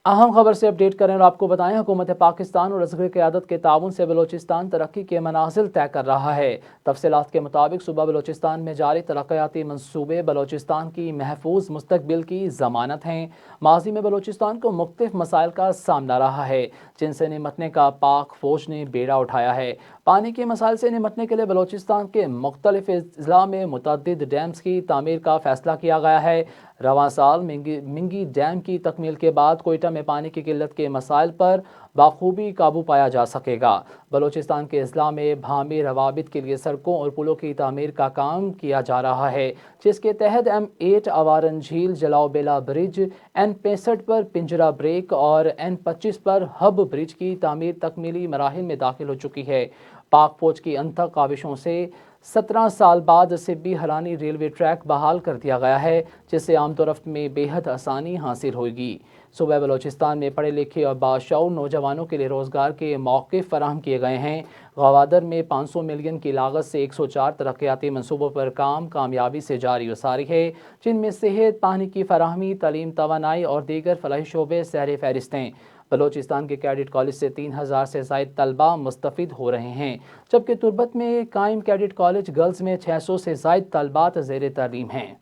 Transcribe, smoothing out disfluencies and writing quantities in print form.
अहम खबर से अपडेट करें और आपको बताएं, हुकूमत पाकिस्तान और असगर क़यादत के ताउन से बलोचिस्तान तरक्की के मनाजिल तय कर रहा है। तफसीलात के मुताबिक सूबा बलोचिस्तान में जारी तरक्याती मनसूबे बलोचिस्तान की महफूज मुस्तकबिल की ज़मानत हैं। माजी में बलोचिस्तान को मुख्तलिफ मसाइल का सामना रहा है, जिनसे निमटने का पाक फौज ने बेड़ा उठाया है। पानी के मसाइल से निमटने के लिए बलोचिस्तान के मुख्तलिफ अजला में मुतअद्दिद डैम्स की तामीर का फैसला किया गया है। रवां साल मिंगी डैम की तकमील के बाद कोयटा में पानी की किल्लत के मसाइल पर बाखूबी काबू पाया जा सकेगा। बलोचिस्तान के अजला में भामी रवाबित के लिए सड़कों और पुलों की तामीर का काम किया जा रहा है, जिसके तहत M8 अवारन झील जलाओ बेला ब्रिज, N65 पर पिंजरा ब्रेक और N25 पर हब ब्रिज की तामीर तकमीली मराहिल में दाखिल हो चुकी है। पाक फौज की अंतः काविशों से 17 साल बाद सिब्बी हरानी रेलवे ट्रैक बहाल कर दिया गया है, जिससे आमतौर रफ्त में बेहद आसानी हासिल होगी। सूबा बलोचिस्तान में पढ़े लिखे और बाशऊर नौजवानों के लिए रोज़गार के मौके फराहम किए गए हैं। गवादर में 500 मिलियन की लागत से 104 तरक्याती मनसूबों पर काम कामयाबी से जारी व सारी है, जिनमें सेहत, पानी की फराहमी, तालीम, तवानाई और दीगर फलाही शोबे सहर फहरिस्त हैं। बलोचिस्तान के कैडेट कॉलेज से 3000 से ज़ायद तलबा मुस्तफ़िद हो रहे हैं, जबकि तुर्बत में कायम कैडेट कॉलेज गर्ल्स में 600 से ज़ायद तलबात ज़ेर तालीम हैं।